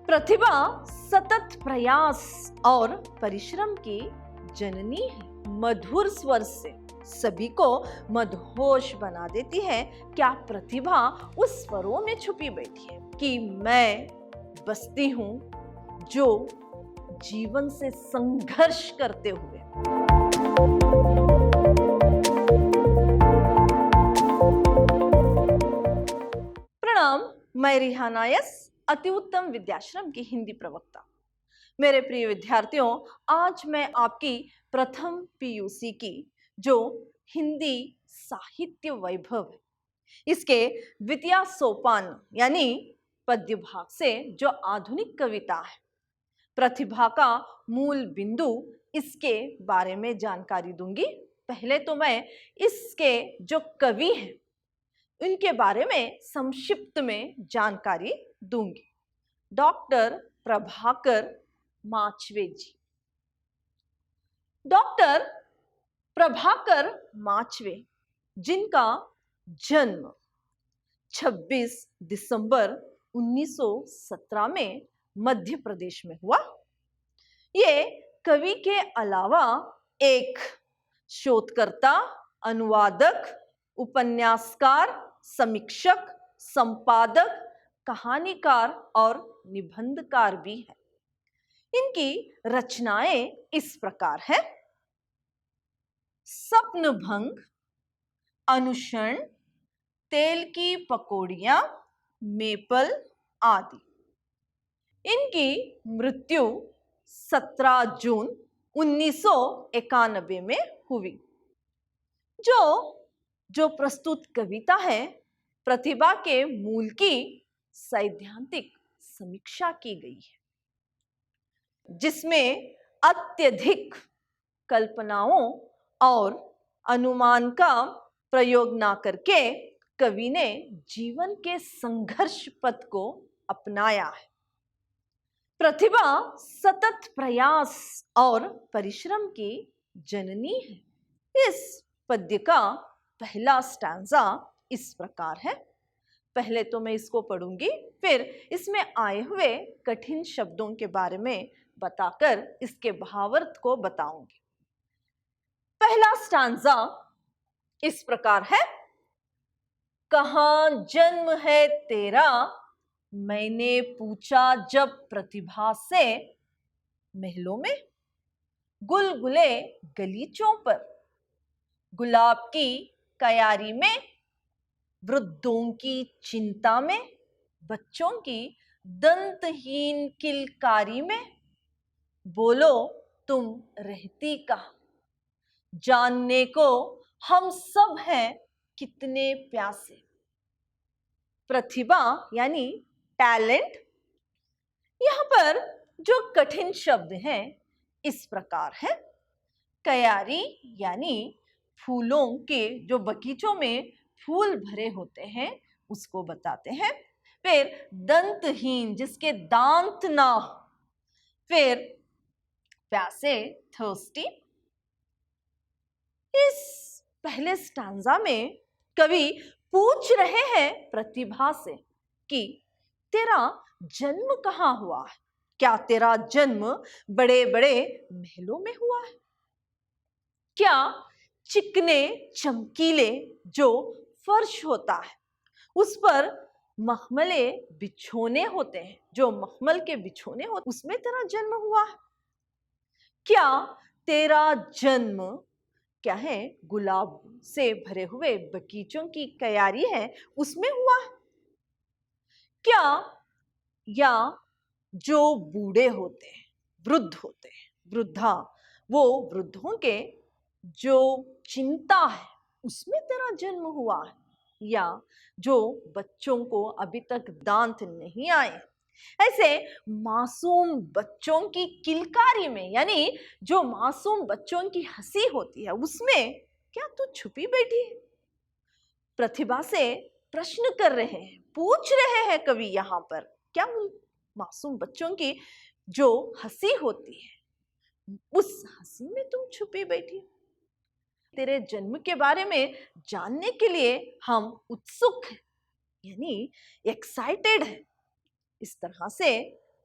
प्रतिभा सतत प्रयास और परिश्रम की जननी है। मधुर स्वर से सभी को मदहोश बना देती है। क्या प्रतिभा उस स्वरों में छुपी बैठी है कि मैं बसती हूं जो जीवन से संघर्ष करते हुए। प्रणाम, मैं रिहाना यस, अति उत्तम विद्याश्रम की हिंदी प्रवक्ता। मेरे प्रिय विद्यार्थियों, आज मैं आपकी प्रथम पीयूसी की जो हिंदी साहित्य वैभव है, इसके द्वितीय सोपान यानी पद्य भाग से जो आधुनिक कविता है, प्रतिभा का मूल बिंदु, इसके बारे में जानकारी दूंगी। पहले तो मैं इसके जो कवि हैं उनके बारे में संक्षिप्त में जानकारी दूंगी। डॉक्टर प्रभाकर माचवे जी। डॉक्टर प्रभाकर माचवे, जिनका जन्म 26 दिसंबर 1917 में मध्य प्रदेश में हुआ, ये कवि के अलावा एक शोधकर्ता, अनुवादक, उपन्यासकार, समीक्षक, संपादक, कहानीकार और निबंधकार भी है। इनकी रचनाएं इस प्रकार है: स्वप्नभंग, अनुक्षण, तेल की पकौड़ियां, मेपल आदि। इनकी मृत्यु 17 जून 1991 में हुई। जो प्रस्तुत कविता है, प्रतिभा के मूल की सैद्धांतिक समीक्षा की गई है, जिसमें अत्यधिक कल्पनाओं और अनुमान का प्रयोग ना करके कवि ने जीवन के संघर्ष पथ को अपनाया है। प्रतिभा सतत प्रयास और परिश्रम की जननी है। इस पद्य का पहला स्टैंजा इस प्रकार है। पहले तो मैं इसको पढ़ूंगी, फिर इसमें आए हुए कठिन शब्दों के बारे में बताकर इसके भावार्थ को बताऊंगी। पहला स्टैंजा इस प्रकार है: कहाँ जन्म है तेरा, मैंने पूछा जब प्रतिभा से, महलों में, गुलगुले गलीचों पर, गुलाब की क्यारी में, वृद्धों की चिंता में, बच्चों की दंतहीन किलकारी में, बोलो तुम रहती कहाँ, जानने को हम सब हैं कितने प्यासे। प्रतिभा यानी टैलेंट। यहां पर जो कठिन शब्द हैं इस प्रकार है: क्यारी यानी फूलों के जो बगीचों में फूल भरे होते हैं उसको बताते हैं। फिर दंतहीन, जिसके दांत ना हो। फिर प्यासे, थर्स्टी। इस पहले स्टैंजा में कवि पूछ रहे हैं प्रतिभा से कि तेरा जन्म कहाँ हुआ है? क्या तेरा जन्म बड़े बड़े महलों में हुआ है? क्या चिकने चमकीले जो फर्श होता है उस पर मखमले बिछोने होते हैं, जो मखमल के बिछोने होते, उसमें तेरा जन्म हुआ है? क्या तेरा जन्म क्या है गुलाब से भरे हुए बगीचों की क्यारी है उसमें हुआ है? क्या या जो बूढ़े होते हैं, वृद्ध होते हैं, वृद्धा, वो वृद्धों के जो चिंता है उसमें तेरा जन्म हुआ है? या जो बच्चों को अभी तक दांत नहीं आए, ऐसे मासूम बच्चों की किलकारी में, यानी जो मासूम बच्चों की हंसी होती है उसमें क्या तू छुपी बैठी है? प्रतिभा से प्रश्न कर रहे हैं, पूछ रहे हैं कवि यहां पर, क्या उन मासूम बच्चों की जो हंसी होती है उस हंसी में तुम छुपी बैठी? तेरे जन्म के बारे में जानने के लिए हम उत्सुक हैं, यानी एक्साइटेड है। इस तरह से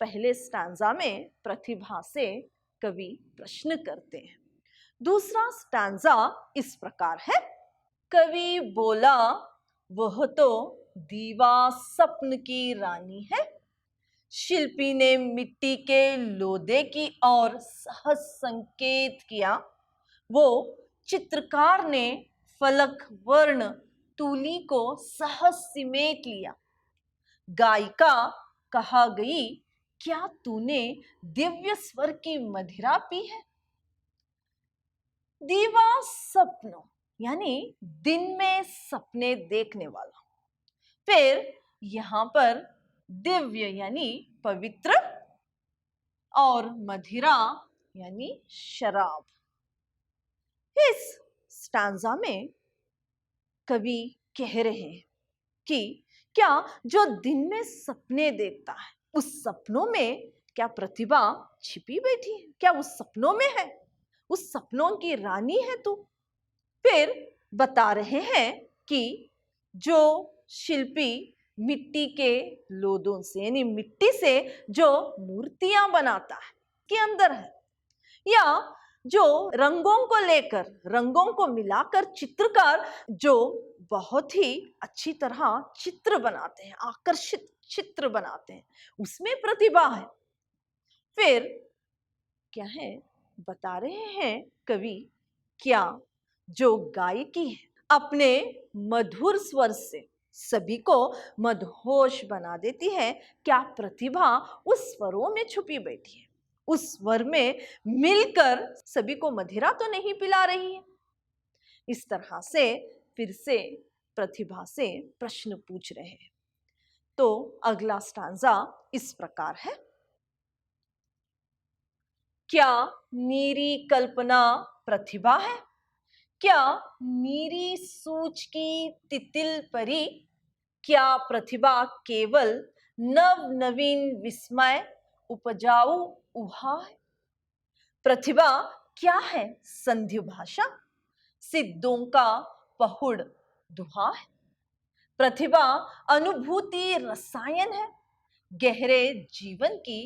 पहले स्टैंजा में प्रतिभा से कवि प्रश्न करते हैं। दूसरा स्टैंजा इस प्रकार है। कवि बोला, वह तो दीवा सपन की रानी है। शिल्पी ने मिट्टी के लोदे की ओर सहज संकेत किया। वो चित्रकार ने फलक वर्ण तूली को सहज सिमेट लिया। गायिका कहा गई, क्या तूने दिव्य स्वर की मदिरा पी है। दीवा सपनों यानी दिन में सपने देखने वाला। फिर यहां पर दिव्य यानी पवित्र और मदिरा यानी शराब। इस स्टैंजा में कवि कह रहे हैं कि क्या जो दिन में सपने देखता है, उस सपनों में क्या प्रतिभा छिपी बैठी है, क्या उस सपनों में है, उस सपनों की रानी है तू। फिर बता रहे हैं कि जो शिल्पी मिट्टी के लोदों से यानी मिट्टी से जो मूर्तियां बनाता है के अंदर है, या जो रंगों को लेकर रंगों को मिलाकर चित्रकार जो बहुत ही अच्छी तरह चित्र बनाते हैं, आकर्षित चित्र बनाते हैं, उसमें प्रतिभा है। फिर क्या है, बता रहे हैं कवि, क्या जो गायकी है अपने मधुर स्वर से सभी को मदहोश बना देती है, क्या प्रतिभा उस स्वरों में छुपी बैठी है, उस स्वर में मिलकर सभी को मदिरा तो नहीं पिला रही है। इस तरह से फिर से प्रतिभा से प्रश्न पूछ रहे हैं। तो अगला स्टांजा इस प्रकार है। क्या मेरी कल्पना प्रतिभा है, क्या मेरी सूझ की तितिल परी, क्या प्रतिभा केवल नव नवीन विस्मय उपजाऊ उहा है। प्रतिभा क्या है, संधि भाषा सिद्धों का पहुड़ दुहा है। प्रतिभा अनुभूति रसायन है, गहरे जीवन की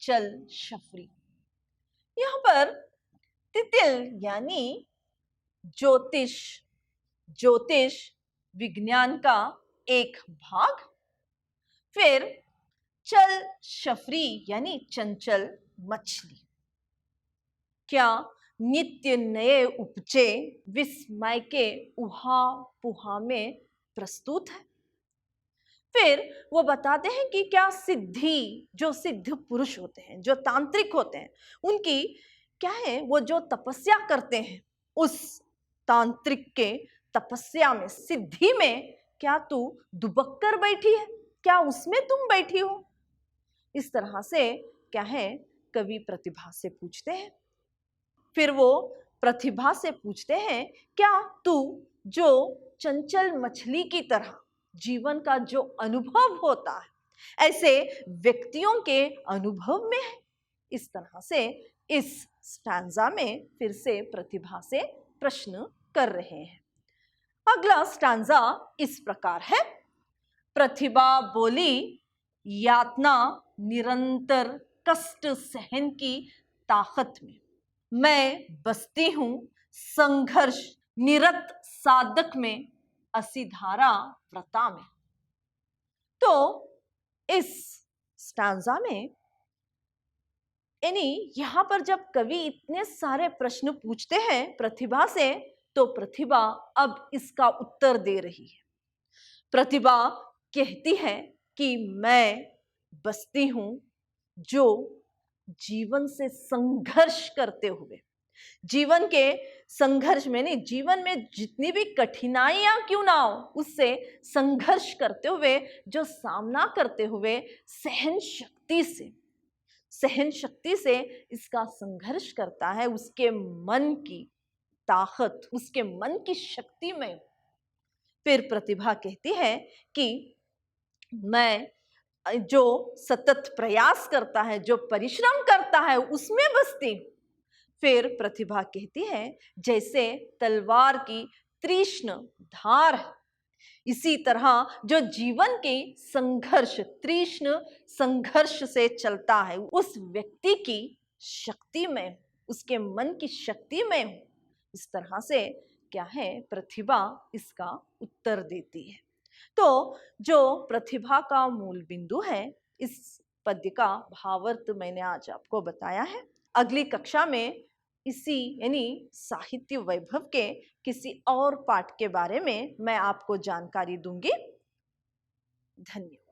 चल शफरी। यहां पर तितिल यानी ज्योतिष, ज्योतिष विज्ञान का एक भाग। फिर चल शफरी यानी चंचल मछली, क्या नित्य नए उपजे विस्मय के उहा पुहा में प्रस्तुत है। फिर वो बताते हैं कि क्या सिद्धि, जो सिद्ध पुरुष होते हैं, जो तांत्रिक होते हैं, उनकी क्या है, वो जो तपस्या करते हैं, उस तांत्रिक के तपस्या में, सिद्धि में क्या तू दुबक कर बैठी है, क्या उसमें तुम बैठी हो। इस तरह से क्या है, कवि प्रतिभा से पूछते हैं। फिर वो प्रतिभा से पूछते हैं, क्या तू जो चंचल मछली की तरह जीवन का जो अनुभव होता है, ऐसे व्यक्तियों के अनुभव में है। इस तरह से इस स्टैंजा में फिर से प्रतिभा से प्रश्न कर रहे हैं। अगला स्टैंजा इस प्रकार है। प्रतिभा बोली, यातना निरंतर कष्ट सहन की ताकत में, मैं बसती हूं संघर्ष निरत साधक में, असिधारा व्रता में। तो इस स्टैंजा में यानी यहां पर जब कवि इतने सारे प्रश्न पूछते हैं प्रतिभा से, तो प्रतिभा अब इसका उत्तर दे रही है। प्रतिभा कहती है कि मैं बसती हूं जो जीवन से संघर्ष करते हुए, जीवन के संघर्ष में नहीं, जीवन में जितनी भी कठिनाइयां क्यों ना हो, उससे संघर्ष करते हुए, जो सामना करते हुए सहन शक्ति से इसका संघर्ष करता है, उसके मन की ताकत, उसके मन की शक्ति में। फिर प्रतिभा कहती है कि मैं जो सतत प्रयास करता है, जो परिश्रम करता है, उसमें बसती हूं। फिर प्रतिभा कहती है, जैसे तलवार की तीक्ष्ण धार है, इसी तरह जो जीवन के संघर्ष, तीक्ष्ण संघर्ष से चलता है, उस व्यक्ति की शक्ति में, उसके मन की शक्ति में हूं। इस तरह से क्या है, प्रतिभा इसका उत्तर देती है। तो जो प्रतिभा का मूल बिंदु है, इस पद्य का भावार्थ मैंने आज आपको बताया है। अगली कक्षा में इसी यानी साहित्य वैभव के किसी और पाठ के बारे में मैं आपको जानकारी दूंगी। धन्यवाद।